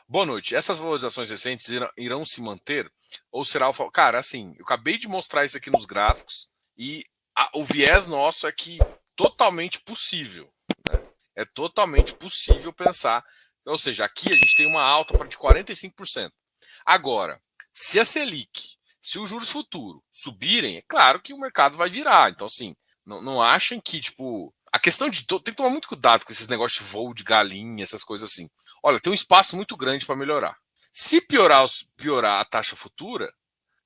Boa noite. Essas valorizações recentes irão se manter? Ou será o. Cara, assim, eu acabei de mostrar isso aqui nos gráficos e o viés nosso é que totalmente possível. Né? É totalmente possível pensar. Ou seja, aqui a gente tem uma alta de 45%. Agora, se a Selic, se os juros futuros subirem, é claro que o mercado vai virar. Então, assim, não achem que, tipo. A questão de. Tem que tomar muito cuidado com esses negócios de voo de galinha, essas coisas assim. Olha, tem um espaço muito grande para melhorar. Se piorar a taxa futura,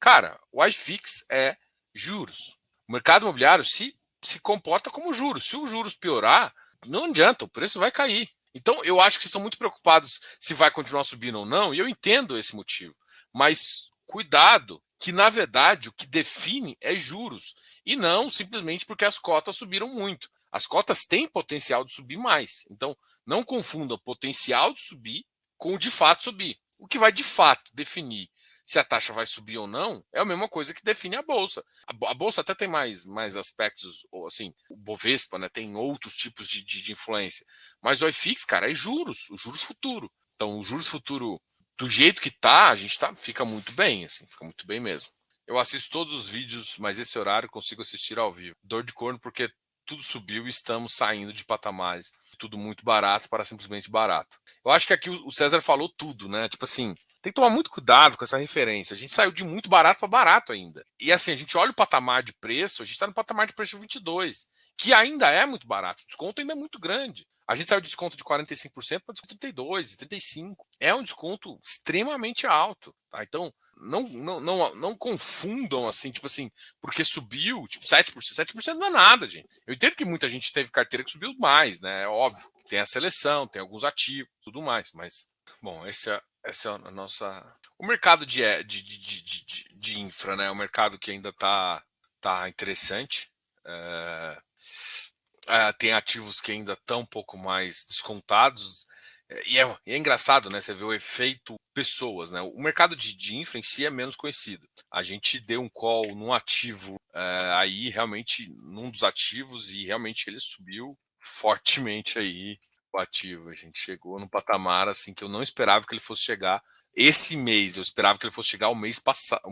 cara, o iFix é juros. O mercado imobiliário se comporta como juros. Se os juros piorar, não adianta, o preço vai cair. Então, eu acho que estão muito preocupados se vai continuar subindo ou não, e eu entendo esse motivo. Mas cuidado, que na verdade o que define é juros, e não simplesmente porque as cotas subiram muito. As cotas têm potencial de subir mais. Então, não confunda o potencial de subir com o de fato subir. O que vai de fato definir se a taxa vai subir ou não é a mesma coisa que define a bolsa. A bolsa até tem mais aspectos, ou assim, o Bovespa, né, tem outros tipos de influência. Mas o IFIX, cara, é juros, o juros futuro. Então, o juros futuro, do jeito que tá, a gente fica muito bem, assim, fica muito bem mesmo. Eu assisto todos os vídeos, mas esse horário consigo assistir ao vivo. Dor de corno porque tudo subiu e estamos saindo de patamares. Tudo muito barato para simplesmente barato. Eu acho que aqui o César falou tudo, né? Tipo assim, tem que tomar muito cuidado com essa referência. A gente saiu de muito barato para barato ainda. E assim, a gente olha o patamar de preço, a gente está no patamar de preço de 22, que ainda é muito barato. O desconto ainda é muito grande. A gente saiu de desconto de 45% para desconto de 32, 35. É um desconto extremamente alto. Tá? Então, não confundam assim, tipo assim, porque subiu, tipo, 7%. 7% não é nada, gente. Eu entendo que muita gente teve carteira que subiu mais, né? É óbvio. Tem a seleção, tem alguns ativos, tudo mais, mas bom, essa é a nossa. O mercado de infra, né? É um mercado que ainda tá interessante. É, tem ativos que ainda estão um pouco mais descontados. E é engraçado, né? Você vê o efeito pessoas, né? O mercado de infra em si é menos conhecido. A gente deu um call num ativo aí, realmente, num dos ativos, e realmente ele subiu fortemente aí o ativo. A gente chegou num patamar assim que eu não esperava que ele fosse chegar esse mês. Eu esperava que ele fosse chegar o mês passado.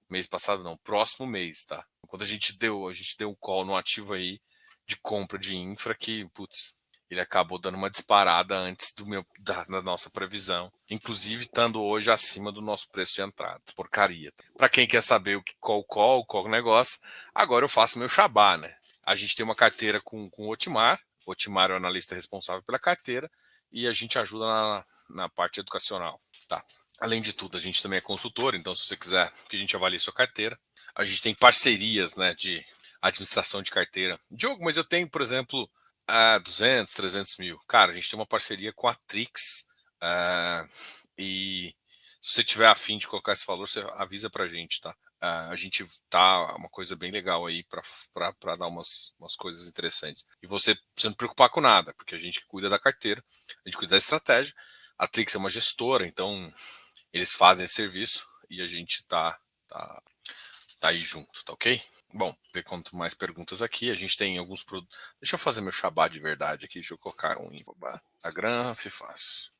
Mês passado não, próximo mês, tá? Quando a gente deu um call no ativo aí de compra de infra que, putz, ele acabou dando uma disparada antes da nossa previsão, inclusive estando hoje acima do nosso preço de entrada. Porcaria. Para quem quer saber qual o negócio, agora eu faço meu xabá, né? A gente tem uma carteira com o Otimar. O Otimar é o analista responsável pela carteira e a gente ajuda na parte educacional, tá? Além de tudo, a gente também é consultor, então se você quiser que a gente avalie sua carteira, a gente tem parcerias, né, de administração de carteira. Diogo, mas eu tenho, por exemplo, 200, 300 mil. Cara, a gente tem uma parceria com a Trix, e se você tiver afim de colocar esse valor, você avisa pra gente, tá? A gente tá uma coisa bem legal aí para dar umas coisas interessantes. E você não precisa se preocupar com nada, porque a gente cuida da carteira, a gente cuida da estratégia. A Trix é uma gestora, então eles fazem esse serviço e a gente tá, tá aí junto, tá ok? Bom, ver quanto mais perguntas aqui. A gente tem alguns produtos. Deixa eu fazer meu xabá de verdade aqui. Deixa eu colocar um Instagram, fácil.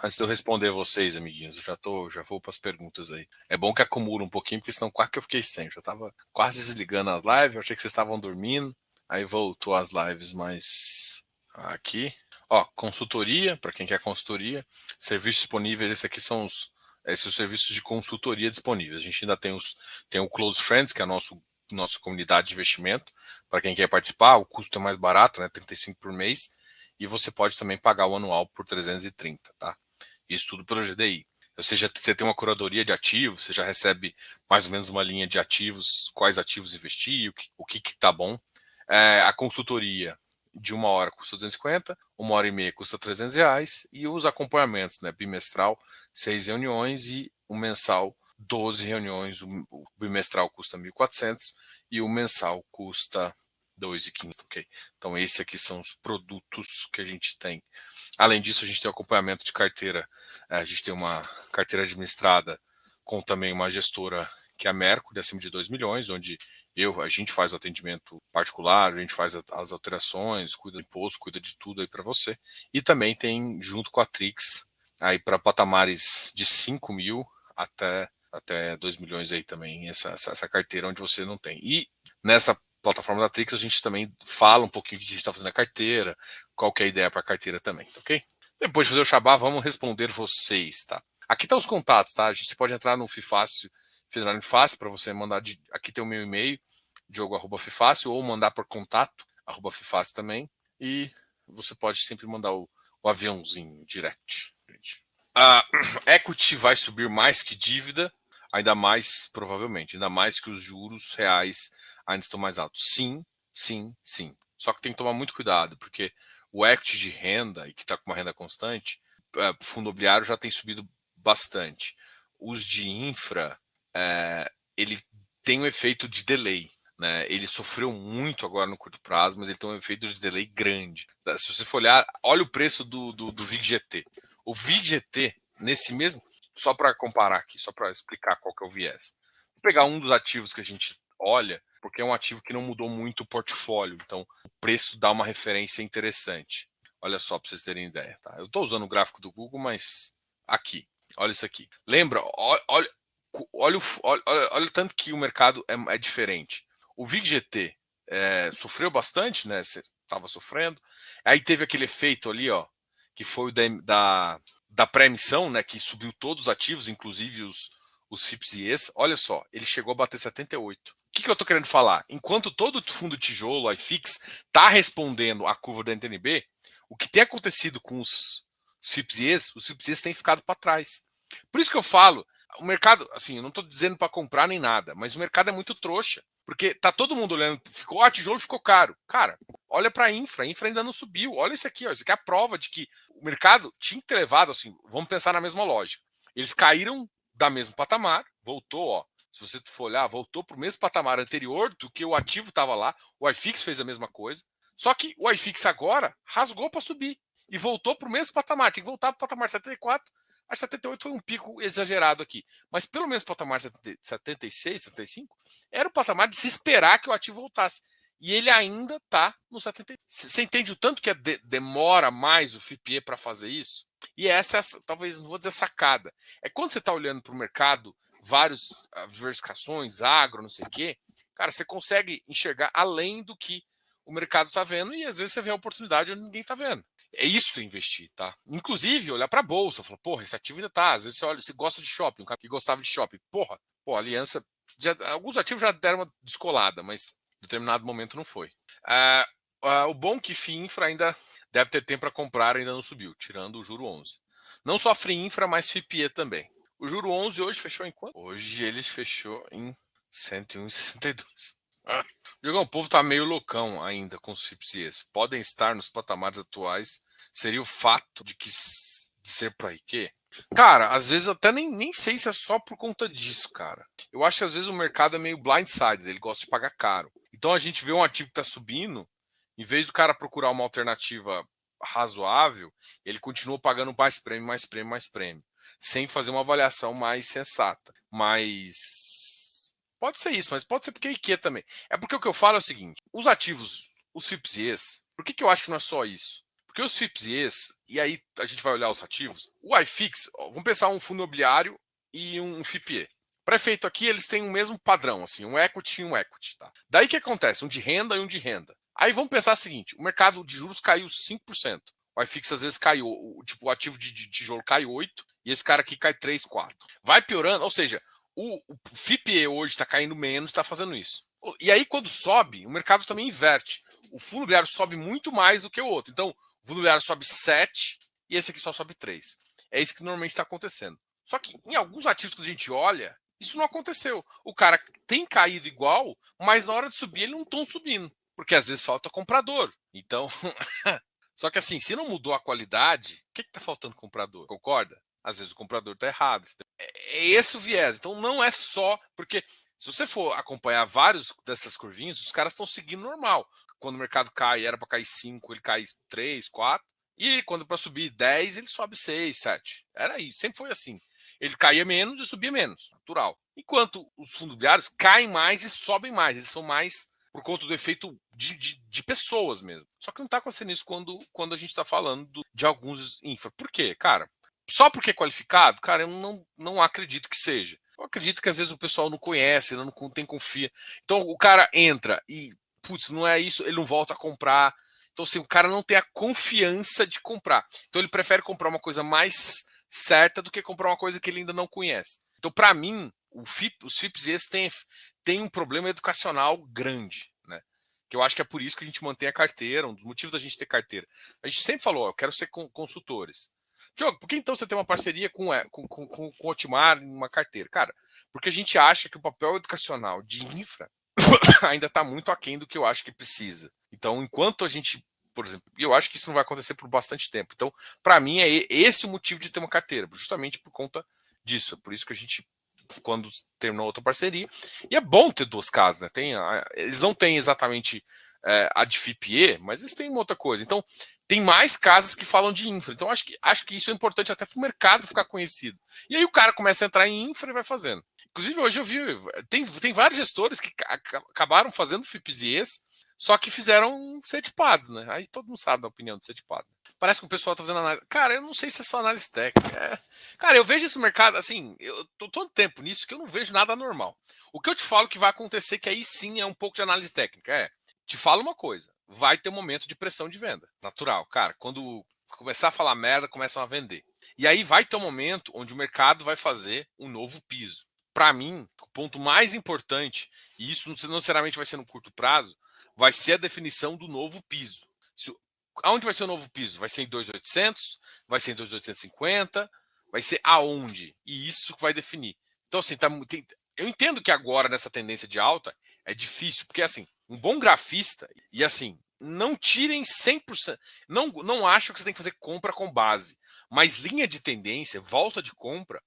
Antes de eu responder vocês, amiguinhos, já vou para as perguntas aí. É bom que acumula um pouquinho, porque senão quase que eu fiquei sem. Eu já tava quase desligando as lives, eu achei que vocês estavam dormindo. Aí voltou as lives, mas aqui. Ó, consultoria, para quem quer consultoria, serviços disponíveis, esses os serviços de consultoria disponíveis. A gente ainda tem o Close Friends, que é a nossa comunidade de investimento. Para quem quer participar, o custo é mais barato, né? 35 por mês. E você pode também pagar o anual por 330, tá? Isso tudo pelo GDI. Ou seja, você tem uma curadoria de ativos, você já recebe mais ou menos uma linha de ativos, quais ativos investir, o que tá bom. A consultoria de 1 hora custa 250, 1 hora e meia custa R$ 300, e os acompanhamentos, né? Bimestral, 6 reuniões, e o mensal, 12 reuniões. O bimestral custa 1.400 e o mensal custa 2.500, ok? Então, esses aqui são os produtos que a gente tem. Além disso, a gente tem o acompanhamento de carteira. A gente tem uma carteira administrada com também uma gestora que é a Mercury, acima de 2 milhões, onde a gente faz o atendimento particular, a gente faz as alterações, cuida do imposto, cuida de tudo aí para você. E também tem, junto com a Trix, aí para patamares de 5 mil até 2 milhões aí também, essa carteira onde você não tem. E nessa plataforma da Trix a gente também fala um pouquinho o que a gente está fazendo na carteira, qual que é a ideia para a carteira também, ok? Depois de fazer o Xabá, vamos responder vocês, tá? Aqui tá os contatos, tá? Você pode entrar no Fifácil, Federal Fácil, para você mandar aqui tem o meu e-mail, diogo@fifácil, ou mandar por contato, @fifácil também, e você pode sempre mandar o aviãozinho direct. A equity vai subir mais que dívida, ainda mais, provavelmente, ainda mais que os juros reais ainda estão mais altos. Sim, sim, sim. Só que tem que tomar muito cuidado, porque o equity de renda, e que está com uma renda constante, o fundo imobiliário já tem subido bastante. Os de infra, ele tem um efeito de delay. Né? Ele sofreu muito agora no curto prazo, mas ele tem um efeito de delay grande. Se você for olhar, olha o preço do VIG-GT. O VIG-GT, nesse mesmo, só para comparar aqui, só para explicar qual que é o viés. Vou pegar um dos ativos que a gente olha, porque é um ativo que não mudou muito o portfólio, então o preço dá uma referência interessante. Olha só, para vocês terem ideia. Tá? Eu estou usando o gráfico do Google, mas aqui, olha isso aqui. Lembra, olha o tanto que o mercado é diferente. O VIG-GT sofreu bastante, né? Você estava sofrendo. Aí teve aquele efeito ali, ó, que foi o da pré-emissão, né? Que subiu todos os ativos, inclusive os FIPS e ES. Olha só, ele chegou a bater 78. O que eu estou querendo falar? Enquanto todo fundo tijolo, iFix, está respondendo à curva da NTNB, o que tem acontecido com os FIPS e ES, os FIPS e ES têm ficado para trás. Por isso que eu falo, o mercado, assim, eu não estou dizendo para comprar nem nada, mas o mercado é muito trouxa. Porque tá todo mundo olhando, tijolo ficou caro. Cara, olha para a infra ainda não subiu. Olha isso aqui, ó, isso aqui é a prova de que o mercado tinha que ter levado, assim, vamos pensar na mesma lógica. Eles caíram da mesmo patamar, voltou, ó. Se você for olhar, voltou para o mesmo patamar anterior do que o ativo estava lá. O iFix fez a mesma coisa. Só que o iFix agora rasgou para subir e voltou para o mesmo patamar. Tem que voltar para o patamar 74. A 78 foi um pico exagerado aqui. Mas pelo menos o patamar 76, 75, era o patamar de se esperar que o ativo voltasse. E ele ainda está no 70. Você entende o tanto que demora mais o FIPE para fazer isso? E essa, talvez, não vou dizer sacada. É quando você está olhando para o mercado, várias diversificações, agro, não sei o quê, cara, você consegue enxergar além do que o mercado está vendo e às vezes você vê a oportunidade onde ninguém está vendo. É isso investir, tá? Inclusive, olhar para a bolsa, falar, porra, esse ativo ainda tá. Às vezes você olha, você gosta de shopping, um cara que gostava de shopping, porra, a Aliança, alguns ativos já deram uma descolada, mas em determinado momento não foi. O bom que FII Infra ainda deve ter tempo para comprar, ainda não subiu, tirando o juro 11. Não só FII Infra, mas FIPE também. O juro 11 hoje fechou em quanto? Hoje ele fechou em 101,62. Diogão, o povo tá meio loucão ainda com os FIPS. Podem estar nos patamares atuais. Seria o fato de ser para quê? Cara, às vezes até nem sei se é só por conta disso, cara. Eu acho que às vezes o mercado é meio blindsided, ele gosta de pagar caro. Então a gente vê um ativo que tá subindo, em vez do cara procurar uma alternativa razoável, ele continua pagando mais prêmio, mais prêmio, mais prêmio, sem fazer uma avaliação mais sensata. Mas pode ser isso, mas pode ser porque é IQ também. É porque o que eu falo é o seguinte: os ativos, os FIPS, por que eu acho que não é só isso? Porque os FIPS, e aí a gente vai olhar os ativos, o iFix, vamos pensar um fundo imobiliário e um FIPE. Para efeito aqui, eles têm o mesmo padrão, assim, um equity e um equity. Tá? Daí o que acontece? Um de renda e um de renda. Aí vamos pensar o seguinte: o mercado de juros caiu 5%. O iFix às vezes caiu, o ativo de tijolo cai 8%, e esse cara aqui cai 3, 4. Vai piorando, ou seja, o FIPE hoje está caindo menos, está fazendo isso. E aí, quando sobe, o mercado também inverte. O fundo imobiliário sobe muito mais do que o outro. Então, o fundo imobiliário sobe 7 e esse aqui só sobe 3. É isso que normalmente está acontecendo. Só que em alguns ativos que a gente olha, isso não aconteceu. O cara tem caído igual, mas na hora de subir, ele não estão subindo. Porque às vezes falta comprador. Então, só que assim, se não mudou a qualidade, o que está faltando comprador? Concorda? Às vezes o comprador está errado. É esse o viés. Então não é só. Porque se você for acompanhar vários dessas curvinhas, os caras estão seguindo normal. Quando o mercado cai, era para cair 5, ele cai 3, 4. E quando para subir 10, ele sobe 6, 7. Era isso, sempre foi assim. Ele caía menos e subia menos, natural. Enquanto os fundos imobiliários caem mais e sobem mais. Eles são mais por conta do efeito de pessoas mesmo. Só que não está acontecendo isso quando a gente está falando de alguns infra. Por quê? Cara, Só porque é qualificado, cara, eu não acredito que seja. Eu acredito que às vezes o pessoal não conhece, não tem confia. Então o cara entra e, putz, não é isso, ele não volta a comprar. Então, assim, o cara não tem a confiança de comprar. Então ele prefere comprar uma coisa mais certa do que comprar uma coisa que ele ainda não conhece. Então, para mim, os FIPS esses têm um problema educacional grande, né? Que eu acho que é por isso que a gente mantém a carteira, um dos motivos da gente ter carteira. A gente sempre falou, ó, eu quero ser consultores. Diogo, por que então você tem uma parceria com o Hotmart em uma carteira? Cara, porque a gente acha que o papel educacional de infra ainda está muito aquém do que eu acho que precisa. Então, enquanto a gente, por exemplo, e eu acho que isso não vai acontecer por bastante tempo. Então, para mim, é esse o motivo de ter uma carteira, justamente por conta disso. É por isso que a gente, quando terminou outra parceria, e é bom ter duas casas, né? Eles não têm exatamente a de FIPE, mas eles têm uma outra coisa. Então, tem mais casas que falam de infra. Então, acho que isso é importante até para o mercado ficar conhecido. E aí o cara começa a entrar em infra e vai fazendo. Inclusive, hoje eu vi, tem vários gestores que acabaram fazendo FIPS, só que fizeram certificados, né? Aí todo mundo sabe da opinião do certificado. Parece que o pessoal tá fazendo análise. Cara, eu não sei se é só análise técnica. Cara, eu vejo esse mercado, assim, eu tô todo tempo nisso que eu não vejo nada normal. O que eu te falo que vai acontecer, que aí sim é um pouco de análise técnica, te falo uma coisa, vai ter um momento de pressão de venda, natural. Cara, quando começar a falar merda, começam a vender. E aí vai ter um momento onde o mercado vai fazer um novo piso. Para mim, o ponto mais importante, e isso não necessariamente vai ser no curto prazo, vai ser a definição do novo piso. Aonde vai ser o novo piso? Vai ser em 2.800? Vai ser em 2.850? Vai ser aonde? E isso vai definir. Então, assim, eu entendo que agora, nessa tendência de alta, é difícil, porque, assim, um bom grafista, e assim, não tirem 100%, não acho que você tem que fazer compra com base, mas linha de tendência, volta de compra,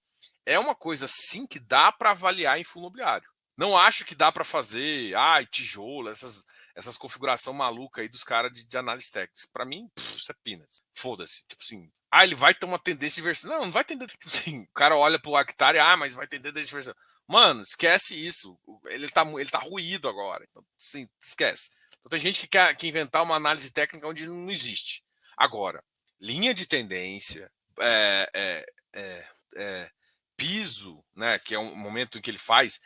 é uma coisa sim que dá para avaliar em fundo imobiliário. Não acho que dá para fazer, tijolo, essas configuração maluca aí dos caras de análise técnica. Para mim, isso é peanuts. Foda-se. Tipo assim, ele vai ter uma tendência de versão. Não vai ter. Tipo assim, o cara olha pro hectare, mas vai ter tendência de versão. Mano, esquece isso. Ele tá ruído agora. Então, assim, esquece. Então, tem gente que quer inventar uma análise técnica onde não existe. Agora, linha de tendência, é, é, é, é, piso, né, que é um momento em que ele faz,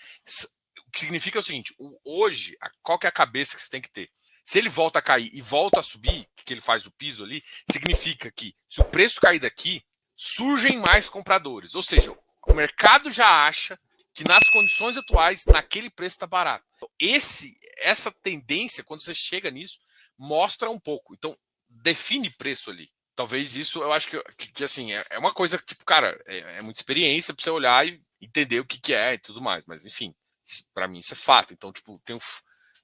o que significa é o seguinte, hoje, qual que é a cabeça que você tem que ter? Se ele volta a cair e volta a subir, que ele faz o piso ali, significa que se o preço cair daqui, surgem mais compradores. Ou seja, o mercado já acha que nas condições atuais, naquele preço está barato. Então, essa tendência, quando você chega nisso, mostra um pouco. Então, define preço ali. Talvez isso, eu acho que assim, é uma coisa que, tipo, cara, é muita experiência para você olhar e entender o que é e tudo mais. Mas, enfim, para mim isso é fato. Então, tipo,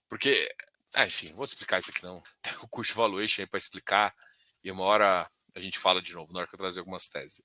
porque, enfim, vou explicar isso aqui não. Tem o curso de valuation aí para explicar e uma hora a gente fala de novo, na hora que eu trazer algumas teses.